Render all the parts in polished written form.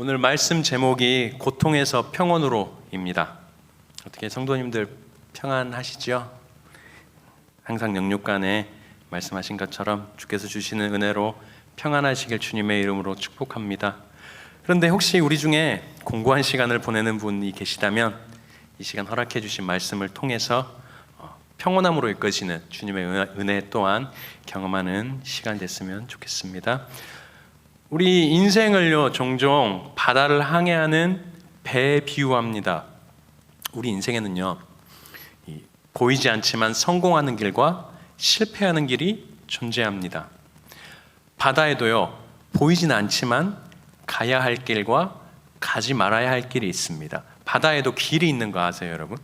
오늘 말씀 제목이 고통에서 평온으로입니다. 어떻게 성도님들 평안하시죠? 항상 영육간에 말씀하신 것처럼 주께서 주시는 은혜로 평안하시길 주님의 이름으로 축복합니다. 그런데 혹시 우리 중에 공고한 시간을 보내는 분이 계시다면 이 시간 허락해 주신 말씀을 통해서 평온함으로 이끄시는 주님의 은혜 또한 경험하는 시간 됐으면 좋겠습니다. 우리 인생을요 종종 바다를 항해하는 배에 비유합니다. 우리 인생에는요 보이지 않지만 성공하는 길과 실패하는 길이 존재합니다. 바다에도요 보이진 않지만 가야 할 길과 가지 말아야 할 길이 있습니다. 바다에도 길이 있는 거 아세요, 여러분?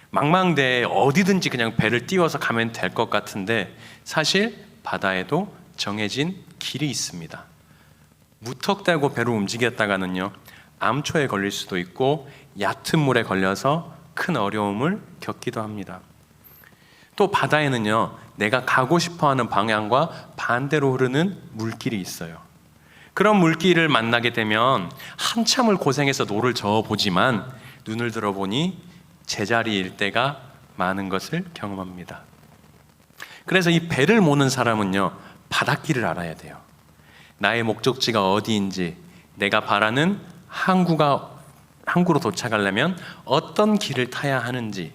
망망대해 어디든지 그냥 배를 띄워서 가면 될 것 같은데 사실 바다에도 정해진 길이 있습니다. 무턱대고 배로 움직였다가는요 암초에 걸릴 수도 있고 얕은 물에 걸려서 큰 어려움을 겪기도 합니다. 또 바다에는요 내가 가고 싶어하는 방향과 반대로 흐르는 물길이 있어요. 그런 물길을 만나게 되면 한참을 고생해서 노를 저어보지만 눈을 들어보니 제자리일 때가 많은 것을 경험합니다. 그래서 이 배를 모는 사람은요 바닷길을 알아야 돼요. 나의 목적지가 어디인지, 내가 바라는 항구로 도착하려면 어떤 길을 타야 하는지,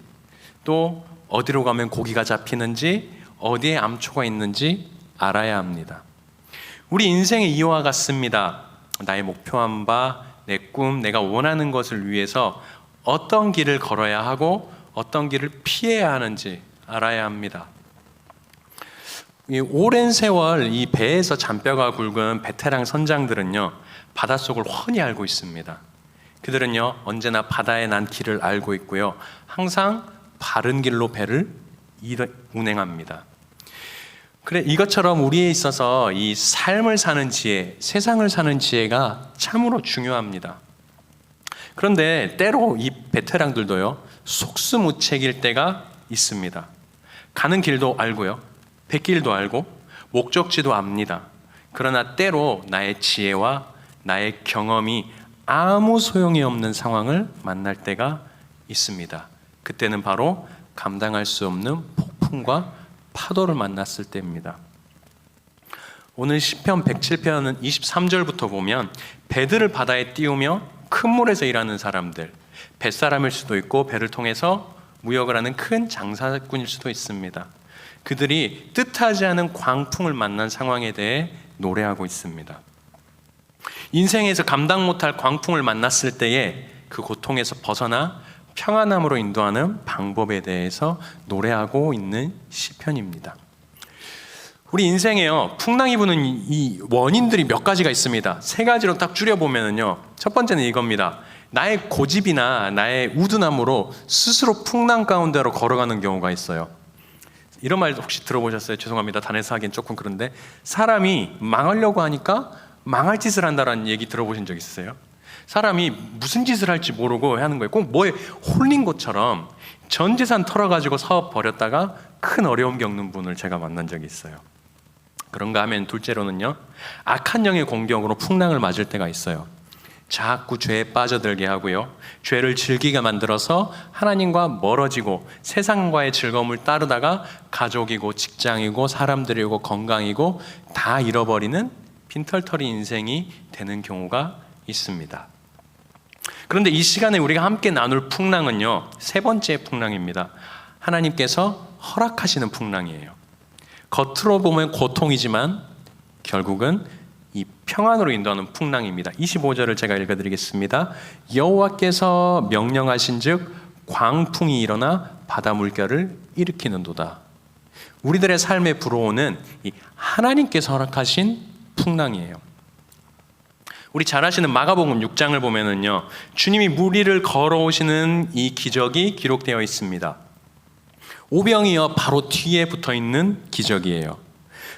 또 어디로 가면 고기가 잡히는지, 어디에 암초가 있는지 알아야 합니다. 우리 인생의 이와 같습니다. 나의 목표한 바, 내 꿈, 내가 원하는 것을 위해서 어떤 길을 걸어야 하고 어떤 길을 피해야 하는지 알아야 합니다. 이 오랜 세월 이 배에서 잔뼈가 굵은 베테랑 선장들은요 바닷속을 훤히 알고 있습니다. 그들은요 언제나 바다의 난 길을 알고 있고요 항상 바른 길로 배를 운행합니다. 그래 이것처럼 우리에 있어서 이 삶을 사는 지혜, 세상을 사는 지혜가 참으로 중요합니다. 그런데 때로 이 베테랑들도요 속수무책일 때가 있습니다. 가는 길도 알고요 뱃길도 알고 목적지도 압니다. 그러나 때로 나의 지혜와 나의 경험이 아무 소용이 없는 상황을 만날 때가 있습니다. 그때는 바로 감당할 수 없는 폭풍과 파도를 만났을 때입니다. 오늘 시편 107편 23절부터 보면 배들을 바다에 띄우며 큰 물에서 일하는 사람들, 뱃사람일 수도 있고 배를 통해서 무역을 하는 큰 장사꾼일 수도 있습니다. 그들이 뜻하지 않은 광풍을 만난 상황에 대해 노래하고 있습니다. 인생에서 감당 못할 광풍을 만났을 때에 그 고통에서 벗어나 평안함으로 인도하는 방법에 대해서 노래하고 있는 시편입니다. 우리 인생에요 풍랑이 부는 이 원인들이 몇 가지가 있습니다. 세 가지로 딱 줄여보면요 첫 번째는 이겁니다. 나의 고집이나 나의 우둔함으로 스스로 풍랑 가운데로 걸어가는 경우가 있어요. 이런 말 혹시 들어보셨어요? 죄송합니다. 단에서 하기엔 조금 그런데 사람이 망하려고 하니까 망할 짓을 한다라는 얘기 들어보신 적 있으세요? 사람이 무슨 짓을 할지 모르고 하는 거예요. 꼭 뭐에 홀린 것처럼 전 재산 털어가지고 사업 벌였다가 큰 어려움 겪는 분을 제가 만난 적이 있어요. 그런가 하면 둘째로는요 악한 영의 공격으로 풍랑을 맞을 때가 있어요. 자꾸 죄에 빠져들게 하고요 죄를 즐기게 만들어서 하나님과 멀어지고 세상과의 즐거움을 따르다가 가족이고 직장이고 사람들이고 건강이고 다 잃어버리는 빈털터리 인생이 되는 경우가 있습니다. 그런데 이 시간에 우리가 함께 나눌 풍랑은요 세 번째 풍랑입니다. 하나님께서 허락하시는 풍랑이에요. 겉으로 보면 고통이지만 결국은 이 평안으로 인도하는 풍랑입니다. 25절을 제가 읽어드리겠습니다. 여호와께서 명령하신즉 광풍이 일어나 바다 물결을 일으키는도다. 우리들의 삶에 불어오는 이 하나님께서 허락하신 풍랑이에요. 우리 잘 아시는 마가복음 6장을 보면은요 주님이 물 위를 걸어오시는 이 기적이 기록되어 있습니다. 오병이어 바로 뒤에 붙어있는 기적이에요.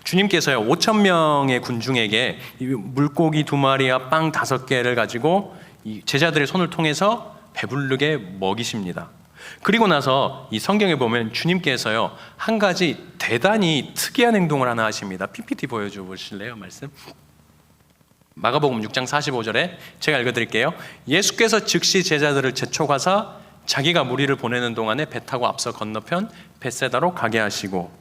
주님께서요 5,000명의 군중에게 물고기 2마리와 빵 5개를 가지고 이 제자들의 손을 통해서 배부르게 먹이십니다. 그리고 나서 이 성경에 보면 주님께서요 한 가지 대단히 특이한 행동을 하나 하십니다. PPT 보여줘 보실래요? 말씀 마가복음 6장 45절에 제가 읽어드릴게요. 예수께서 즉시 제자들을 재촉하사 자기가 무리를 보내는 동안에 배 타고 앞서 건너편 벳세다로 가게 하시고,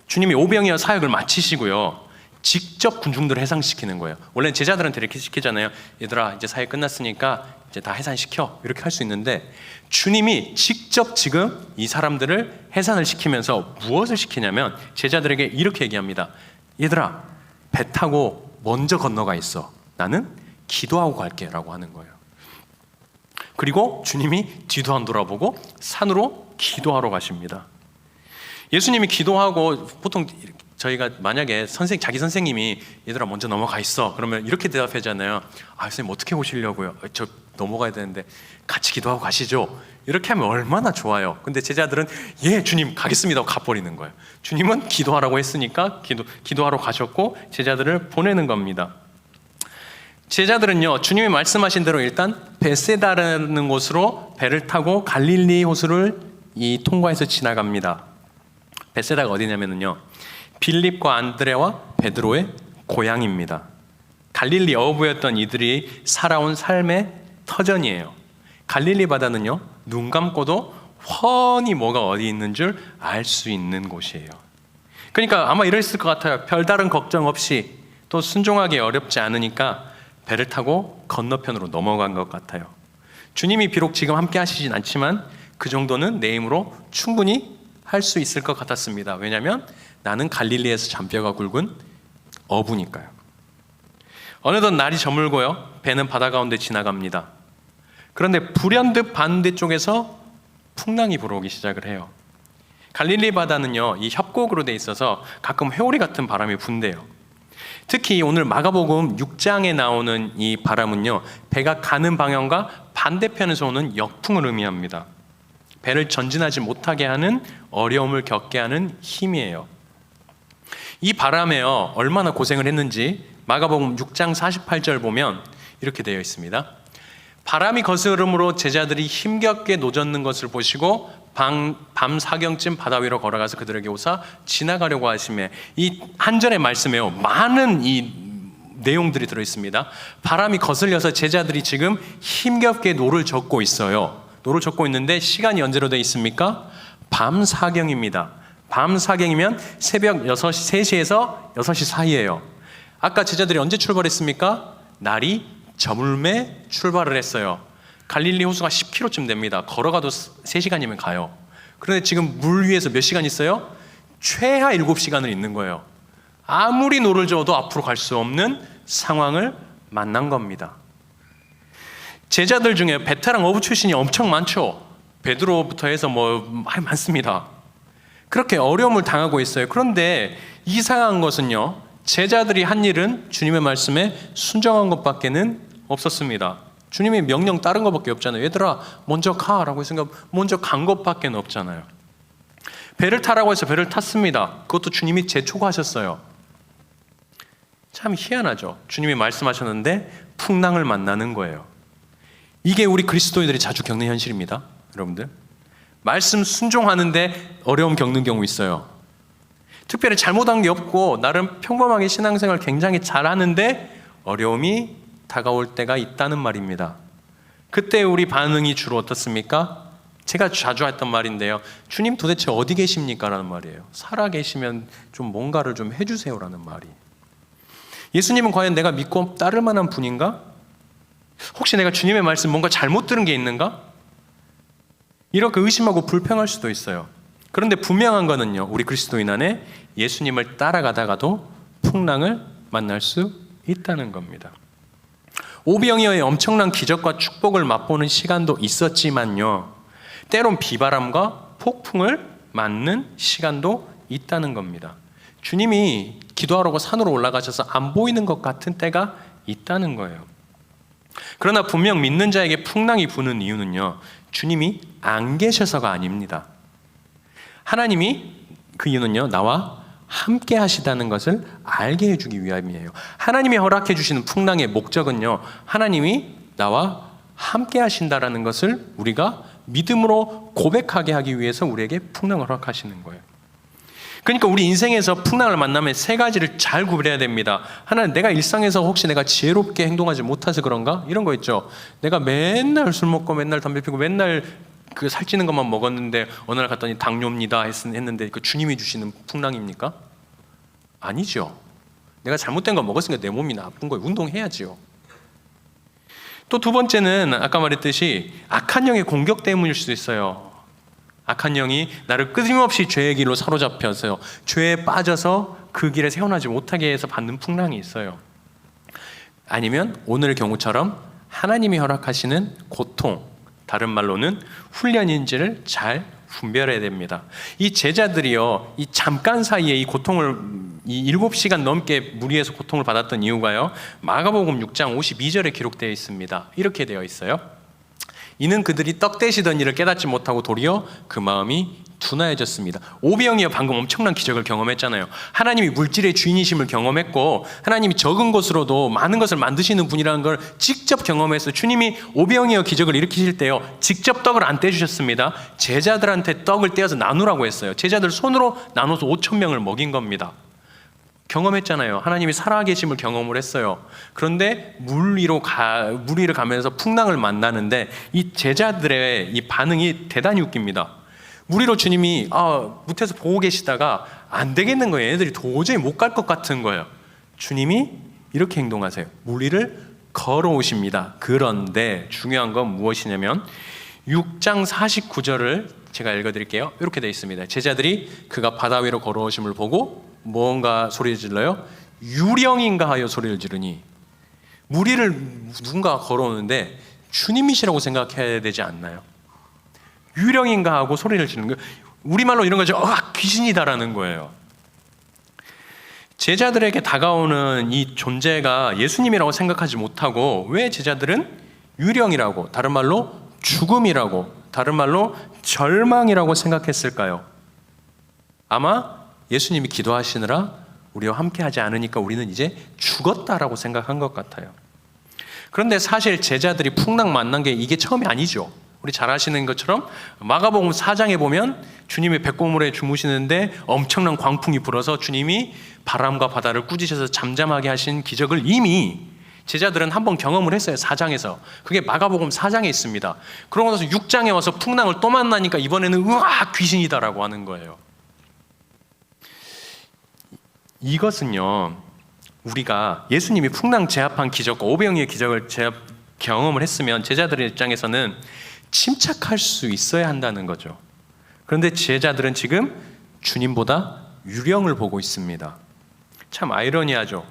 주님이 오병이어 사역을 마치시고요, 직접 군중들을 해산시키는 거예요. 원래 제자들한테 이렇게 시키잖아요. 얘들아, 이제 사역 끝났으니까 이제 다 해산시켜, 이렇게 할 수 있는데 주님이 직접 지금 이 사람들을 해산을 시키면서 무엇을 시키냐면 제자들에게 이렇게 얘기합니다. 얘들아, 배 타고 먼저 건너가 있어. 나는 기도하고 갈게 라고 하는 거예요. 그리고 주님이 뒤도 안 돌아보고 산으로 기도하러 가십니다. 예수님이 기도하고, 보통 저희가 만약에 자기 선생님이 얘들아 먼저 넘어가 있어, 그러면 이렇게 대답하잖아요. 선생님 어떻게 오시려고요? 저 넘어가야 되는데 같이 기도하고 가시죠. 이렇게 하면 얼마나 좋아요. 근데 제자들은 예 주님 가겠습니다 하고 가버리는 거예요. 주님은 기도하라고 했으니까 기도하러 가셨고 제자들을 보내는 겁니다. 제자들은요, 주님이 말씀하신 대로 일단 벳세다라는 곳으로 배를 타고 갈릴리 호수를 통과해서 지나갑니다. 벳세다가 어디냐면요, 빌립과 안드레와 베드로의 고향입니다. 갈릴리 어부였던 이들이 살아온 삶의 터전이에요. 갈릴리 바다는요, 눈 감고도 훤히 뭐가 어디 있는 줄 알 수 있는 곳이에요. 그러니까 아마 이랬을 것 같아요. 별다른 걱정 없이, 또 순종하기 어렵지 않으니까 배를 타고 건너편으로 넘어간 것 같아요. 주님이 비록 지금 함께 하시진 않지만 그 정도는 내 힘으로 충분히 할 수 있을 것 같았습니다. 왜냐하면 나는 갈릴리에서 잔뼈가 굵은 어부니까요. 어느덧 날이 저물고요, 배는 바다 가운데 지나갑니다. 그런데 불현듯 반대쪽에서 풍랑이 불어오기 시작을 해요. 갈릴리 바다는요, 이 협곡으로 돼 있어서 가끔 회오리 같은 바람이 분대요. 특히 오늘 마가복음 6장에 나오는 이 바람은요, 배가 가는 방향과 반대편에서 오는 역풍을 의미합니다. 배를 전진하지 못하게 하는, 어려움을 겪게 하는 힘이에요. 이 바람에요, 얼마나 고생을 했는지 마가복음 6장 48절 보면 이렇게 되어 있습니다. 바람이 거스름으로 제자들이 힘겹게 노젓는 것을 보시고 밤 사경쯤 바다 위로 걸어가서 그들에게 오사 지나가려고 하시매, 이 한 절의 말씀에요, 많은 이 내용들이 들어있습니다. 바람이 거슬려서 제자들이 지금 힘겹게 노를 젓고 있어요. 노를 젓고 있는데 시간이 언제로 되어 있습니까? 밤 사경입니다. 밤 사경이면 새벽 3시에서 6시 사이예요. 아까 제자들이 언제 출발했습니까? 날이 저물매 출발을 했어요. 갈릴리 호수가 10km쯤 됩니다. 걸어가도 3시간이면 가요. 그런데 지금 물 위에서 몇 시간 있어요? 최하 7시간을 있는 거예요. 아무리 노를 저어도 앞으로 갈 수 없는 상황을 만난 겁니다. 제자들 중에 베테랑 어부 출신이 엄청 많죠. 베드로부터 해서 많습니다. 그렇게 어려움을 당하고 있어요. 그런데 이상한 것은요, 제자들이 한 일은 주님의 말씀에 순종한 것밖에는 없었습니다. 주님의 명령 따른 것밖에 없잖아요. 얘들아 먼저 가라고 했으니까 먼저 간 것밖에 없잖아요. 배를 타라고 해서 배를 탔습니다. 그것도 주님이 재촉하셨어요. 참 희한하죠. 주님이 말씀하셨는데 풍랑을 만나는 거예요. 이게 우리 그리스도인들이 자주 겪는 현실입니다. 여러분들, 말씀 순종하는데 어려움 겪는 경우 있어요. 특별히 잘못한 게 없고 나름 평범하게 신앙생활 굉장히 잘하는데 어려움이 다가올 때가 있다는 말입니다. 그때 우리 반응이 주로 어떻습니까? 제가 자주 했던 말인데요, 주님 도대체 어디 계십니까? 라는 말이에요. 살아 계시면 좀 뭔가를 좀 해주세요 라는 말이. 예수님은 과연 내가 믿고 따를 만한 분인가? 혹시 내가 주님의 말씀 뭔가 잘못 들은 게 있는가? 이렇게 의심하고 불평할 수도 있어요. 그런데 분명한 거는요, 우리 그리스도인 안에 예수님을 따라가다가도 풍랑을 만날 수 있다는 겁니다. 오병이어의 엄청난 기적과 축복을 맛보는 시간도 있었지만요, 때론 비바람과 폭풍을 맞는 시간도 있다는 겁니다. 주님이 기도하라고 산으로 올라가셔서 안 보이는 것 같은 때가 있다는 거예요. 그러나 분명 믿는 자에게 풍랑이 부는 이유는요, 주님이 안 계셔서가 아닙니다. 하나님이, 그 이유는요, 나와 함께 하시다는 것을 알게 해주기 위함이에요. 하나님이 허락해 주시는 풍랑의 목적은요, 하나님이 나와 함께 하신다라는 것을 우리가 믿음으로 고백하게 하기 위해서 우리에게 풍랑을 허락하시는 거예요. 그러니까 우리 인생에서 풍랑을 만나면 세 가지를 잘 구별해야 됩니다. 하나는 내가 일상에서 혹시 내가 지혜롭게 행동하지 못해서 그런가? 이런 거 있죠. 내가 맨날 술 먹고 맨날 담배 피우고 맨날 그 살찌는 것만 먹었는데 어느 날 갔더니 당뇨입니다 했는데 그 주님이 주시는 풍랑입니까? 아니죠. 내가 잘못된 거 먹었으니까 내 몸이 나쁜 거예요. 운동해야지요. 또 두 번째는 아까 말했듯이 악한 영의 공격 때문일 수도 있어요. 악한 영이 나를 끊임없이 죄의 길로 사로잡혀서 죄에 빠져서 그 길에 세워나지 못하게 해서 받는 풍랑이 있어요. 아니면 오늘 경우처럼 하나님이 허락하시는 고통, 다른 말로는 훈련인지를 잘 분별해야 됩니다. 이 제자들이요, 이 잠깐 사이에 이 고통을 이 7시간 넘게 물 위에서 고통을 받았던 이유가요, 마가복음 6장 52절에 기록되어 있습니다. 이렇게 되어 있어요. 이는 그들이 떡 떼시던 일을 깨닫지 못하고 도리어 그 마음이 둔하여졌습니다. 오병이어 방금 엄청난 기적을 경험했잖아요. 하나님이 물질의 주인이심을 경험했고 하나님이 적은 것으로도 많은 것을 만드시는 분이라는 걸 직접 경험해서 주님이 오병이어 기적을 일으키실 때요, 직접 떡을 안 떼주셨습니다. 제자들한테 떡을 떼어서 나누라고 했어요. 제자들 손으로 나눠서 5,000명을 먹인 겁니다. 경험했잖아요. 하나님이 살아계심을 경험을 했어요. 그런데 물 위를 가면서 풍랑을 만나는데 이 제자들의 이 반응이 대단히 웃깁니다. 물 위로 주님이 밑에서 보고 계시다가 안 되겠는 거예요. 얘네들이 도저히 못 갈 것 같은 거예요. 주님이 이렇게 행동하세요. 물 위를 걸어오십니다. 그런데 중요한 건 무엇이냐면 6장 49절을 제가 읽어드릴게요. 이렇게 되어 있습니다. 제자들이 그가 바다 위로 걸어오심을 보고 뭔가 소리를 질러요? 유령인가 하여 소리를 지르니. 물 위를 누군가 걸어오는데 주님이시라고 생각해야 되지 않나요? 유령인가 하고 소리를 지르는 거예요. 우리말로 이런 거죠. 귀신이다라는 거예요. 제자들에게 다가오는 이 존재가 예수님이라고 생각하지 못하고 왜 제자들은 유령이라고, 다른 말로 죽음이라고, 다른 말로 절망이라고 생각했을까요? 아마 예수님이 기도하시느라 우리와 함께하지 않으니까 우리는 이제 죽었다라고 생각한 것 같아요. 그런데 사실 제자들이 풍랑 만난 게 이게 처음이 아니죠. 우리 잘 아시는 것처럼 마가복음 4장에 보면 주님이 백고물에 주무시는데 엄청난 광풍이 불어서 주님이 바람과 바다를 꾸짖으셔서 잠잠하게 하신 기적을 이미 제자들은 한번 경험을 했어요. 4장에서. 그게 마가복음 4장에 있습니다. 그러고 나서 6장에 와서 풍랑을 또 만나니까 이번에는 귀신이다라고 하는 거예요. 이것은요, 우리가 예수님이 풍랑 제압한 기적과 오병이의 기적을 경험을 했으면 제자들의 입장에서는 침착할 수 있어야 한다는 거죠. 그런데 제자들은 지금 주님보다 유령을 보고 있습니다. 참 아이러니하죠.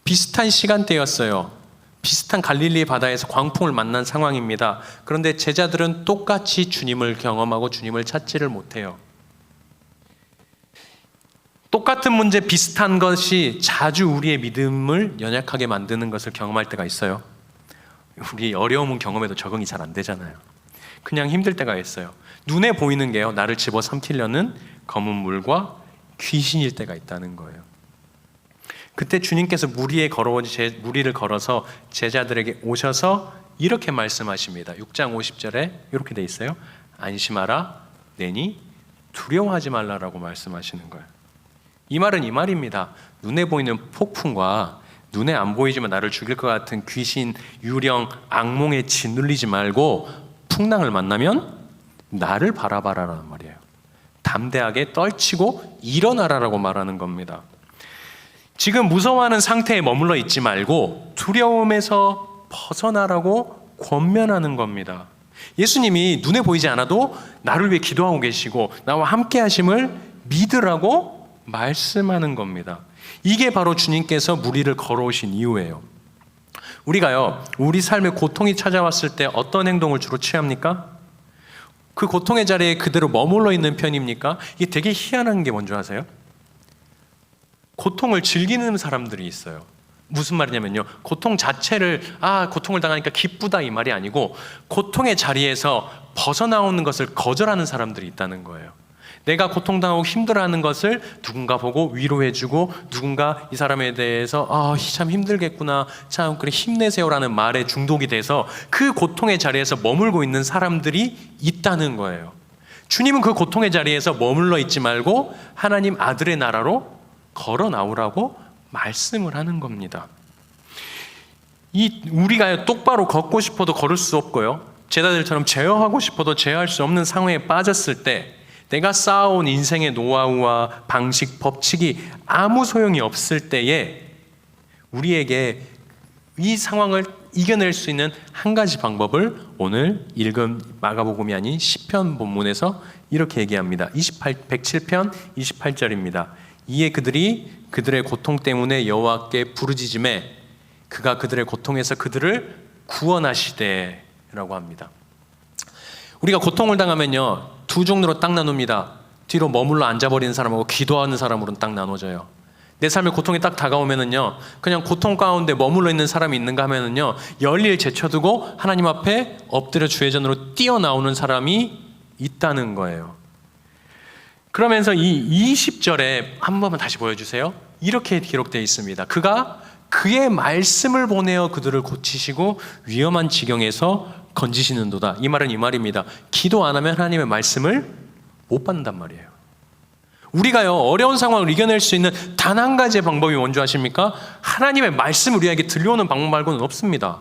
비슷한 시간대였어요. 비슷한 갈릴리 바다에서 광풍을 만난 상황입니다. 그런데 제자들은 똑같이 주님을 경험하고 주님을 찾지를 못해요. 똑같은 문제, 비슷한 것이 자주 우리의 믿음을 연약하게 만드는 것을 경험할 때가 있어요. 우리 어려움은 경험해도 적응이 잘 안 되잖아요. 그냥 힘들 때가 있어요. 눈에 보이는 게요, 나를 집어삼키려는 검은 물과 귀신일 때가 있다는 거예요. 그때 주님께서 물 위를 걸어서 제자들에게 오셔서 이렇게 말씀하십니다. 6장 50절에 이렇게 돼 있어요. 안심하라, 내니 두려워하지 말라라고 말씀하시는 거예요. 이 말은 이 말입니다. 눈에 보이는 폭풍과 눈에 안 보이지만 나를 죽일 것 같은 귀신, 유령, 악몽에 짓눌리지 말고 풍랑을 만나면 나를 바라봐라라는 말이에요. 담대하게 떨치고 일어나라라고 말하는 겁니다. 지금 무서워하는 상태에 머물러 있지 말고 두려움에서 벗어나라고 권면하는 겁니다. 예수님이 눈에 보이지 않아도 나를 위해 기도하고 계시고 나와 함께 하심을 믿으라고 말씀하는 겁니다. 이게 바로 주님께서 물 위를 걸어오신 이유예요. 우리가요, 우리 삶에 고통이 찾아왔을 때 어떤 행동을 주로 취합니까? 그 고통의 자리에 그대로 머물러 있는 편입니까? 이게 되게 희한한 게 뭔지 아세요? 고통을 즐기는 사람들이 있어요. 무슨 말이냐면요, 고통 자체를 고통을 당하니까 기쁘다 이 말이 아니고 고통의 자리에서 벗어나오는 것을 거절하는 사람들이 있다는 거예요. 내가 고통당하고 힘들어하는 것을 누군가 보고 위로해주고 누군가 이 사람에 대해서 참 힘들겠구나, 참 그래 힘내세요라는 말에 중독이 돼서 그 고통의 자리에서 머물고 있는 사람들이 있다는 거예요. 주님은 그 고통의 자리에서 머물러 있지 말고 하나님 아들의 나라로 걸어 나오라고 말씀을 하는 겁니다. 우리가 똑바로 걷고 싶어도 걸을 수 없고요, 제자들처럼 제어하고 싶어도 제어할 수 없는 상황에 빠졌을 때 내가 쌓아온 인생의 노하우와 방식, 법칙이 아무 소용이 없을 때에 우리에게 이 상황을 이겨낼 수 있는 한 가지 방법을 오늘 읽은 마가복음이 아닌 시편 본문에서 이렇게 얘기합니다. 107편 28절입니다. 이에 그들이 그들의 고통 때문에 여호와께 부르짖음에 그가 그들의 고통에서 그들을 구원하시되 라고 합니다. 우리가 고통을 당하면요, 두 종류로 딱 나눕니다. 뒤로 머물러 앉아버리는 사람하고 기도하는 사람으로는 딱 나눠져요. 내 삶에 고통이 딱 다가오면은요, 그냥 고통 가운데 머물러 있는 사람이 있는가 하면은요, 열일 제쳐두고 하나님 앞에 엎드려 주의 전으로 뛰어나오는 사람이 있다는 거예요. 그러면서 이 20절에 한 번만 다시 보여주세요. 이렇게 기록되어 있습니다. 그가 그의 말씀을 보내어 그들을 고치시고 위험한 지경에서 건지시는도다. 이 말은 이 말입니다. 기도 안 하면 하나님의 말씀을 못 받는단 말이에요. 우리가요, 어려운 상황을 이겨낼 수 있는 단 한 가지의 방법이 뭔지 아십니까? 하나님의 말씀이 우리에게 들려오는 방법 말고는 없습니다.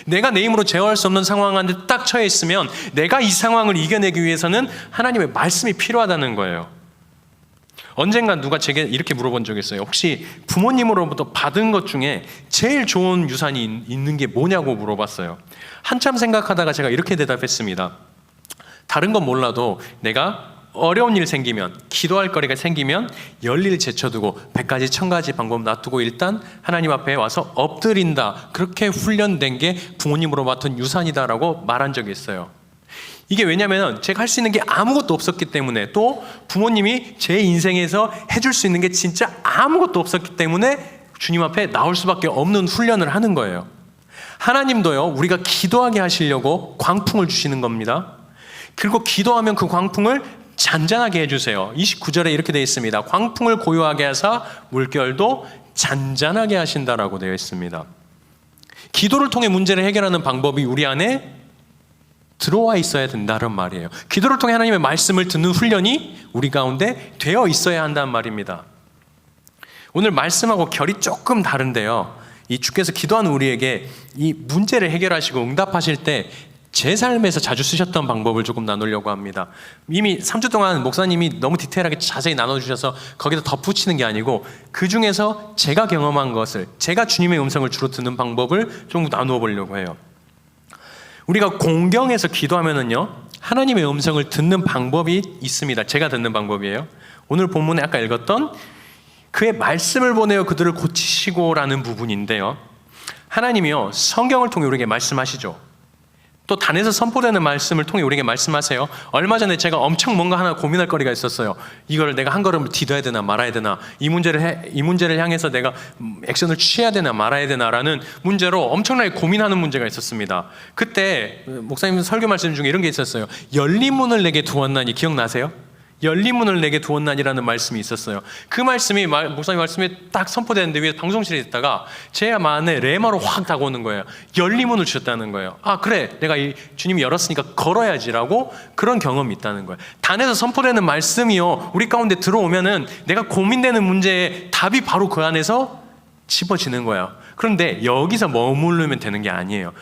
내가 내 힘으로 제어할 수 없는 상황 안에 딱 처해 있으면 내가 이 상황을 이겨내기 위해서는 하나님의 말씀이 필요하다는 거예요. 언젠가 누가 제게 이렇게 물어본 적이 있어요. 혹시 부모님으로부터 받은 것 중에 제일 좋은 유산이 있는 게 뭐냐고 물어봤어요. 한참 생각하다가 제가 이렇게 대답했습니다. 다른 건 몰라도 내가 어려운 일 생기면, 기도할 거리가 생기면 열일 제쳐두고 100가지 1000가지 방법 놔두고 일단 하나님 앞에 와서 엎드린다. 그렇게 훈련된 게 부모님으로 맡은 유산이다라고 말한 적이 있어요. 이게 왜냐면 제가 할 수 있는 게 아무것도 없었기 때문에, 또 부모님이 제 인생에서 해줄 수 있는 게 진짜 아무것도 없었기 때문에 주님 앞에 나올 수밖에 없는 훈련을 하는 거예요. 하나님도요, 우리가 기도하게 하시려고 광풍을 주시는 겁니다. 그리고 기도하면 그 광풍을 잔잔하게 해주세요. 29절에 이렇게 되어 있습니다. 광풍을 고요하게 하사 물결도 잔잔하게 하신다라고 되어 있습니다. 기도를 통해 문제를 해결하는 방법이 우리 안에 들어와 있어야 된다는 말이에요. 기도를 통해 하나님의 말씀을 듣는 훈련이 우리 가운데 되어 있어야 한다는 말입니다. 오늘 말씀하고 결이 조금 다른데요, 이 주께서 기도하는 우리에게 이 문제를 해결하시고 응답하실 때 제 삶에서 자주 쓰셨던 방법을 조금 나누려고 합니다. 이미 3주 동안 목사님이 너무 디테일하게 자세히 나눠주셔서 거기다 덧붙이는 게 아니고, 그 중에서 제가 경험한 것을, 제가 주님의 음성을 주로 듣는 방법을 좀 나누어 보려고 해요. 우리가 공경에서 기도하면은요, 하나님의 음성을 듣는 방법이 있습니다. 제가 듣는 방법이에요. 오늘 본문에 아까 읽었던 그의 말씀을 보내어 그들을 고치시고라는 부분인데요, 하나님이요, 성경을 통해 우리에게 말씀하시죠. 또 단에서 선포되는 말씀을 통해 우리에게 말씀하세요. 얼마 전에 제가 엄청 뭔가 하나 고민할 거리가 있었어요. 이걸 내가 한 걸음을 디뎌야 되나 말아야 되나, 이 문제를 향해서 내가 액션을 취해야 되나 말아야 되나라는 문제로 엄청나게 고민하는 문제가 있었습니다. 그때 목사님 설교 말씀 중에 이런 게 있었어요. 열린 문을 내게 두었나니, 기억나세요? 열린 문을 내게 두었나니라는 말씀이 있었어요. 그 말씀이 목사님 말씀이 딱 선포되는데 위에 방송실에 있다가 제 안에 레마로 확 다가오는 거예요. 열린 문을 주셨다는 거예요. 아, 그래, 내가 이 주님이 열었으니까 걸어야지라고, 그런 경험이 있다는 거예요. 단에서 선포되는 말씀이요, 우리 가운데 들어오면은 내가 고민되는 문제의 답이 바로 그 안에서 짚어지는 거예요. 그런데 여기서 머무르면 되는 게 아니에요.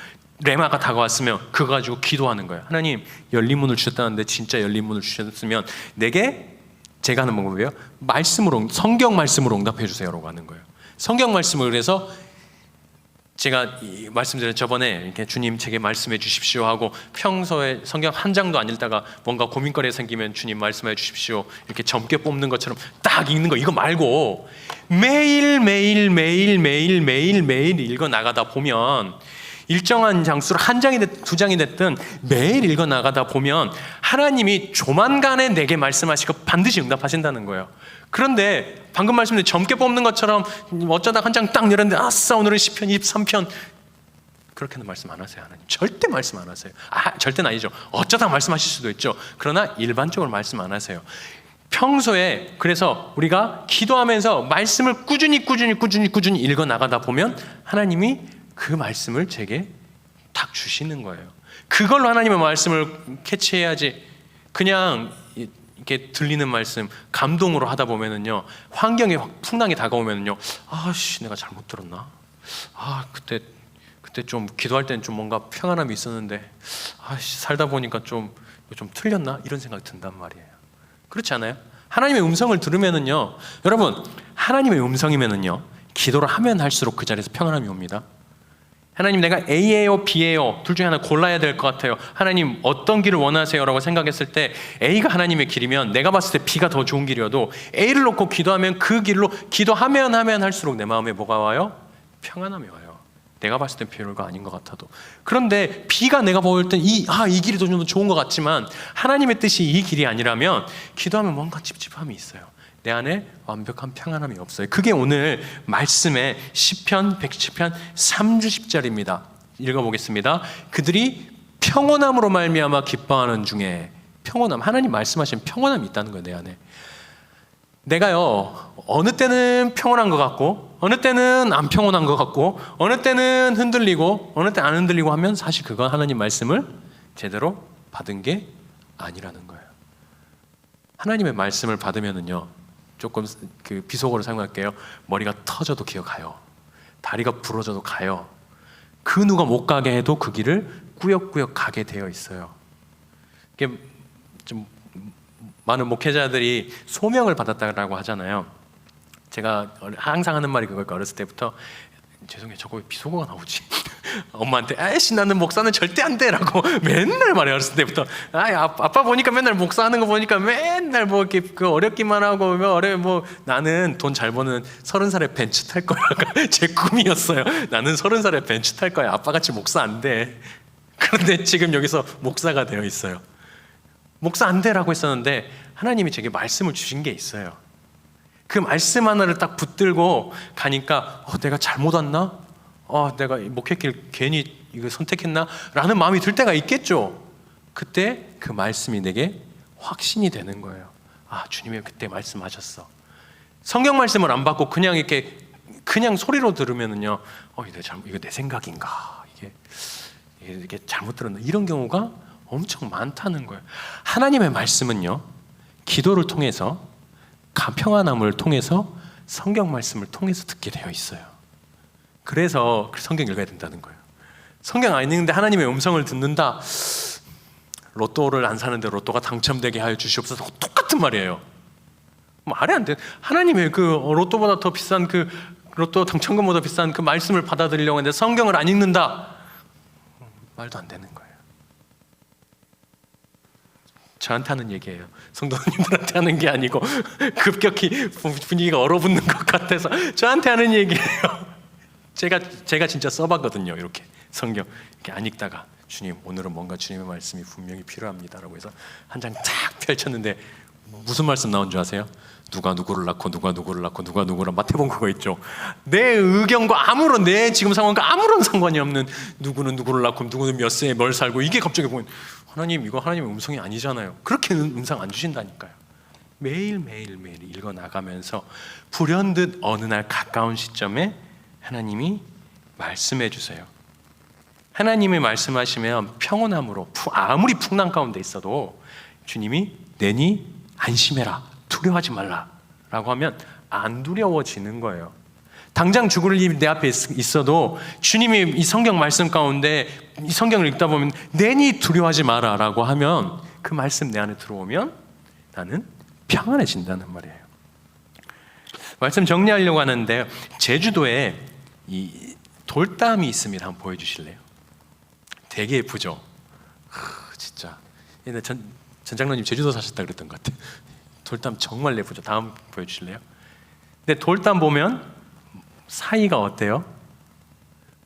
레마가 다가왔으면 그거 가지고 기도하는 거예요. 하나님, 열린 문을 주셨다는데 진짜 열린 문을 주셨으면 내게, 제가 하는 방법이에요, 말씀으로, 성경 말씀으로 응답해 주세요라고 하는 거예요. 성경 말씀을, 그래서 제가 말씀드린 저번에 이렇게 주님 제게 말씀해 주십시오 하고, 평소에 성경 한 장도 안 읽다가 뭔가 고민거리가 생기면 주님 말씀해 주십시오 이렇게 점괘 뽑는 것처럼 딱 읽는 거, 이거 말고 매일 읽어 나가다 보면, 일정한 장수로 한 장이 됐든 두 장이 됐든 매일 읽어 나가다 보면 하나님이 조만간에 내게 말씀하시고 반드시 응답하신다는 거예요. 그런데 방금 말씀드린 점괘 뽑는 것처럼 어쩌다 한 장 딱 열었는데 아싸, 오늘은 시편 23편, 그렇게는 말씀 안 하세요. 하나님 절대 말씀 안 하세요. 절대는 아니죠. 어쩌다 말씀하실 수도 있죠. 그러나 일반적으로 말씀 안 하세요. 평소에, 그래서 우리가 기도하면서 말씀을 꾸준히 읽어 나가다 보면 하나님이 그 말씀을 제게 딱 주시는 거예요. 그걸로 하나님의 말씀을 캐치해야지, 그냥 이렇게 들리는 말씀 감동으로 하다 보면은요, 환경이 확 풍랑이 다가오면은요, 아씨 내가 잘못 들었나? 그때 좀 기도할 때는 좀 뭔가 평안함이 있었는데 살다 보니까 좀 틀렸나? 이런 생각이 든단 말이에요. 그렇지 않아요? 하나님의 음성을 들으면은요, 여러분 하나님의 음성이면은요, 기도를 하면 할수록 그 자리에서 평안함이 옵니다. 하나님 내가 A예요 B예요 둘 중에 하나 골라야 될 것 같아요. 하나님 어떤 길을 원하세요? 라고 생각했을 때 A가 하나님의 길이면 내가 봤을 때 B가 더 좋은 길이어도 A를 놓고 기도하면 그 길로 기도하면 할수록 내 마음에 뭐가 와요? 평안함이 와요. 내가 봤을 땐 별거 아닌 것 같아도. 그런데 B가 내가 볼 땐 이 길이 더 좀 좋은 것 같지만 하나님의 뜻이 이 길이 아니라면 기도하면 뭔가 찝찝함이 있어요. 내 안에 완벽한 평안함이 없어요. 그게 오늘 말씀의 시편 110편 3절 10절입니다. 읽어보겠습니다. 그들이 평온함으로 말미암아 기뻐하는 중에, 평온함, 하나님 말씀하신 평온함이 있다는 거예요. 내 안에 내가요 어느 때는 평온한 것 같고 어느 때는 안 평온한 것 같고 어느 때는 흔들리고 어느 때는 안 흔들리고 하면 사실 그건 하나님 말씀을 제대로 받은 게 아니라는 거예요. 하나님의 말씀을 받으면은요, 조금 그 비속어로 사용할게요. 머리가 터져도 기어가요. 다리가 부러져도 가요. 그 누가 못 가게 해도 그 길을 꾸역꾸역 가게 되어 있어요. 이게 좀 많은 목회자들이 소명을 받았다고 하잖아요. 제가 항상 하는 말이 그거니까 어렸을 때부터 죄송해요. 저거 왜 비속어가 나오지? 엄마한테 아이씨 나는 목사는 절대 안 돼 라고 맨날 말해. 어렸을 때부터 아빠 보니까 맨날 목사하는 거 보니까 맨날 뭐 이렇게 그 어렵기만 하고 뭐 나는 돈 잘 버는 30살에 벤츠 탈 거야가 제 꿈이었어요. 나는 30살에 벤츠 탈 거야. 아빠같이 목사 안 돼. 그런데 지금 여기서 목사가 되어 있어요. 목사 안 되라고 했었는데 하나님이 제게 말씀을 주신 게 있어요. 그 말씀 하나를 딱 붙들고 가니까 내가 잘못 왔나? 내가 목회길 괜히 이거 선택했나? 라는 마음이 들 때가 있겠죠. 그때 그 말씀이 내게 확신이 되는 거예요. 주님이 그때 말씀하셨어. 성경 말씀을 안 받고 그냥 이렇게 그냥 소리로 들으면은요, 이거 내 생각인가? 이게 잘못 들었나? 이런 경우가 엄청 많다는 거예요. 하나님의 말씀은요, 기도를 통해서, 평안함을 통해서, 성경 말씀을 통해서 듣게 되어 있어요. 그래서 성경 읽어야 된다는 거예요. 성경 안 읽는데 하나님의 음성을 듣는다. 로또를 안 사는데 로또가 당첨되게 하여 주시옵소서. 똑같은 말이에요. 말이 안 돼. 하나님의 그 로또보다 더 비싼 그 로또 당첨금보다 비싼 그 말씀을 받아들이려고 하는데 성경을 안 읽는다. 말도 안 되는 거예요. 저한테 하는 얘기예요. 성도님들한테 하는 게 아니고 급격히 분위기가 얼어붙는 것 같아서 저한테 하는 얘기예요. 제가 진짜 써봤거든요. 이렇게 성경 이렇게 안 읽다가 주님 오늘은 뭔가 주님의 말씀이 분명히 필요합니다라고 해서 한 장 탁 펼쳤는데 무슨 말씀 나온 줄 아세요? 누가 누구를 낳고 누가 누구를 낳고 누가 누구를 마태복음 그거 있죠. 내 의견과 아무런 내 지금 상황과 아무런 상관이 없는 누구는 누구를 낳고 누구는 몇 세에 뭘 살고 이게 갑자기 보면 하나님 이거 하나님의 음성이 아니잖아요. 그렇게 음성 안 주신다니까요. 매일 읽어 나가면서 불현듯 어느 날 가까운 시점에 하나님이 말씀해 주세요. 하나님이 말씀하시면 평온함으로 아무리 풍랑 가운데 있어도 주님이 내니 안심해라 두려워하지 말라 라고 하면 안 두려워지는 거예요. 당장 죽을 일이 내 앞에 있어도 주님이 이 성경 말씀 가운데 이 성경을 읽다 보면 내니 두려워하지 마라 라고 하면 그 말씀 내 안에 들어오면 나는 평안해진다는 말이에요. 말씀 정리하려고 하는데 제주도에 이 돌담이 있습니다. 한번 보여주실래요? 되게 예쁘죠? 진짜 옛날 전 장로님 제주도 사셨다 그랬던 것 같아요. 돌담 정말 예쁘죠? 다음 보여주실래요? 근데 돌담 보면 사이가 어때요?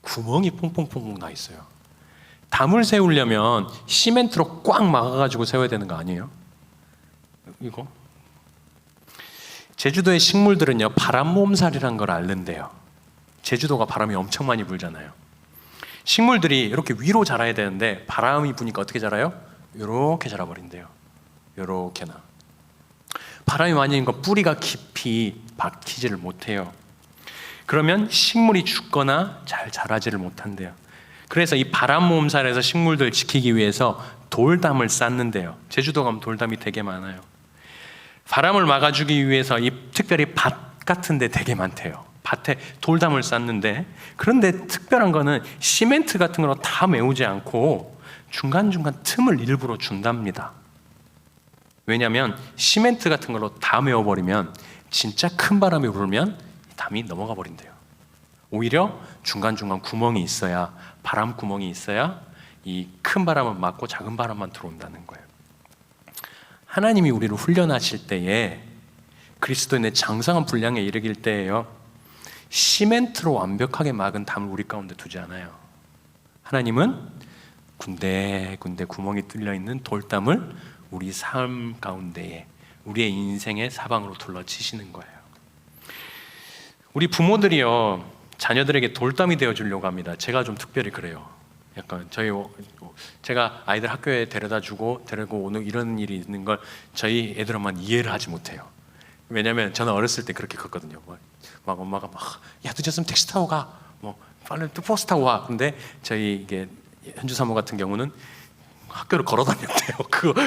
구멍이 퐁퐁퐁 나 있어요. 담을 세우려면 시멘트로 꽉 막아가지고 세워야 되는 거 아니에요? 이거 제주도의 식물들은요 바람 몸살이란 걸 앓는데요. 제주도가 바람이 엄청 많이 불잖아요. 식물들이 이렇게 위로 자라야 되는데 바람이 부니까 어떻게 자라요? 이렇게 자라버린대요. 이렇게나. 바람이 많이 부니까 뿌리가 깊이 박히지를 못해요. 그러면 식물이 죽거나 잘 자라지를 못한대요. 그래서 이 바람 몸살에서 식물들 지키기 위해서 돌담을 쌓는데요. 제주도 가면 돌담이 되게 많아요. 바람을 막아주기 위해서 특별히 밭 같은 데 되게 많대요. 밭에 돌담을 쌓는데, 그런데 특별한 거는 시멘트 같은 거로 다 메우지 않고 중간중간 틈을 일부러 준답니다. 왜냐하면 시멘트 같은 걸로 다 메워버리면 진짜 큰 바람이 불면 담이 넘어가 버린대요. 오히려 중간중간 구멍이 있어야, 바람 구멍이 있어야 이 큰 바람은 막고 작은 바람만 들어온다는 거예요. 하나님이 우리를 훈련하실 때에, 그리스도인의 장성한 분량에 이르길 때에요, 시멘트로 완벽하게 막은 담을 우리 가운데 두지 않아요. 하나님은 군데군데 구멍이 뚫려 있는 돌담을 우리 삶 가운데에, 우리의 인생의 사방으로 둘러치시는 거예요. 우리 부모들이요, 자녀들에게 돌담이 되어 주려고 합니다. 제가 좀 특별히 그래요. 약간 제가 아이들 학교에 데려다주고 데리고 오는 이런 일이 있는 걸 저희 애들만 이해를 하지 못해요. 왜냐하면 저는 어렸을 때 그렇게 컸거든요. 막 엄마가 야, 늦었으면 택시 타고 가, 빨리 또 버스 타고 와. 근데 저희 이게 현주 사모 같은 경우는 학교를 걸어 다녔대요.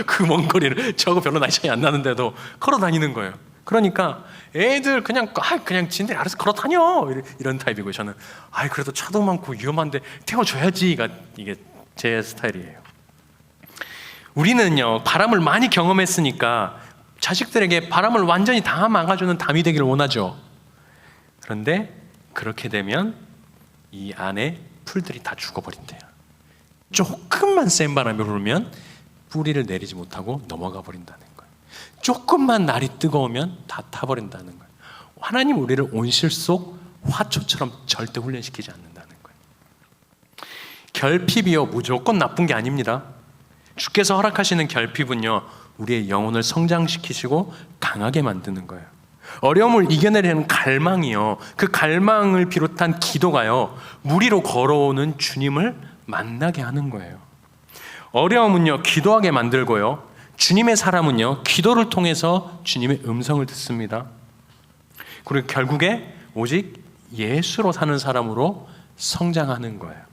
그 먼 거리를, 저하고 별로 나이 차이 안 나는데도 걸어 다니는 거예요. 그러니까 애들 그냥 지네들이 알아서 걸어 다녀, 이런 타입이고, 저는 그래도 차도 많고 위험한데 태워줘야지가 이게 제 스타일이에요. 우리는요, 바람을 많이 경험했으니까 자식들에게 바람을 완전히 다 막아주는 담이 되기를 원하죠. 그런데 그렇게 되면 이 안에 풀들이 다 죽어버린대요. 조금만 센 바람이 불면 뿌리를 내리지 못하고 넘어가 버린다는 거예요. 조금만 날이 뜨거우면 다 타버린다는 거예요. 하나님 우리를 온실 속 화초처럼 절대 훈련시키지 않는다는 거예요. 결핍이요, 무조건 나쁜 게 아닙니다. 주께서 허락하시는 결핍은요, 우리의 영혼을 성장시키시고 강하게 만드는 거예요. 어려움을 이겨내려는 갈망이요, 그 갈망을 비롯한 기도가요, 물 위로 걸어오는 주님을 만나게 하는 거예요. 어려움은요, 기도하게 만들고요, 주님의 사람은요, 기도를 통해서 주님의 음성을 듣습니다. 그리고 결국에 오직 예수로 사는 사람으로 성장하는 거예요.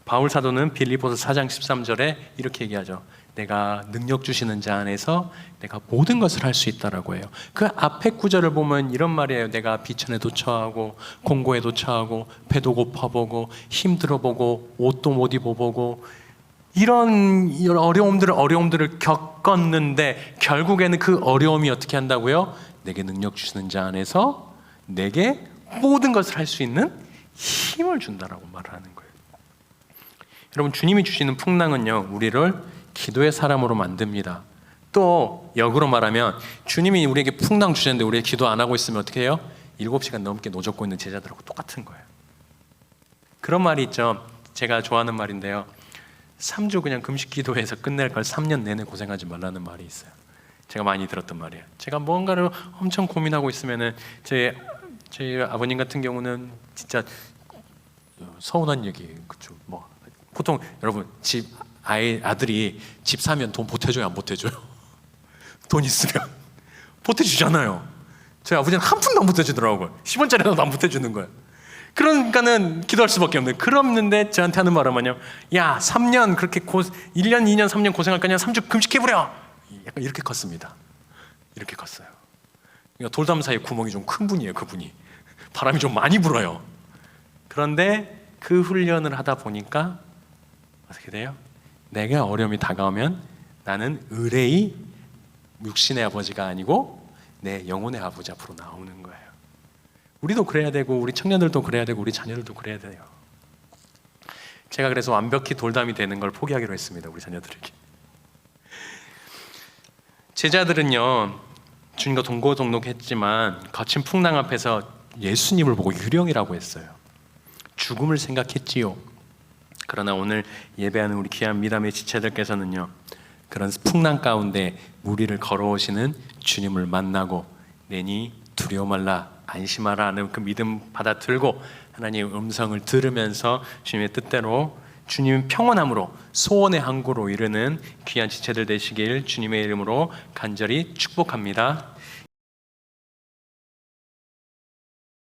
바울 사도는 빌립보서 4장 13절에 이렇게 얘기하죠. 내가 능력 주시는 자 안에서 내가 모든 것을 할 수 있다라고 해요. 그 앞에 구절을 보면 이런 말이에요. 내가 비천에도 처하고 공고에도 처하고 배도 고파보고 힘들어보고 옷도 못 입어보고 이런 어려움들을 겪었는데, 결국에는 그 어려움이 어떻게 한다고요? 내게 능력 주시는 자 안에서 내게 모든 것을 할 수 있는 힘을 준다라고 말을 하는 거예요. 여러분, 주님이 주시는 풍랑은요, 우리를 기도의 사람으로 만듭니다. 또 역으로 말하면 주님이 우리에게 풍랑 주셨는데 우리가 기도 안 하고 있으면 어떻게 해요? 7시간 넘게 노젓고 있는 제자들하고 똑같은 거예요. 그런 말이 있죠. 제가 좋아하는 말인데요, 3주 그냥 금식 기도해서 끝낼 걸 3년 내내 고생하지 말라는 말이 있어요. 제가 많이 들었던 말이에요. 제가 뭔가를 엄청 고민하고 있으면은 저희 아버님 같은 경우는 진짜 서운한 얘기, 그쵸? 보통 여러분 아들이 집 사면 돈 보태줘요, 안 보태줘요? 돈 있으면 보태주잖아요. 저희 아버지는 한 푼도 안 보태주더라고요. 10원짜리라도 안 보태주는 거예요. 그러니까는 기도할 수밖에 없는. 그랬는데 저한테 하는 말은 뭐냐면, 야, 3년 그렇게 1년, 2년, 3년 고생할 거냐, 3주 금식해버려. 약간 이렇게 컸습니다. 이렇게 컸어요. 그러니까 돌담 사이에 구멍이 좀 큰 분이에요. 그분이 바람이 좀 많이 불어요. 그런데 그 훈련을 하다 보니까 어떻게 돼요? 내가 어려움이 다가오면 나는 의뢰의 육신의 아버지가 아니고 내 영혼의 아버지 앞으로 나오는 거예요. 우리도 그래야 되고, 우리 청년들도 그래야 되고, 우리 자녀들도 그래야 돼요. 제가 그래서 완벽히 돌담이 되는 걸 포기하기로 했습니다. 우리 자녀들에게. 제자들은요, 주님과 동고동락했지만 거친 풍랑 앞에서 예수님을 보고 유령이라고 했어요. 죽음을 생각했지요. 그러나 오늘 예배하는 우리 귀한 미담의 지체들께서는요, 그런 풍랑 가운데 물 위를 걸어오시는 주님을 만나고 내니 두려워 말라, 안심하라 하는 그 믿음 받아들고 하나님의 음성을 들으면서 주님의 뜻대로 주님 평온함으로 소원의 항구로 이르는 귀한 지체들 되시길 주님의 이름으로 간절히 축복합니다.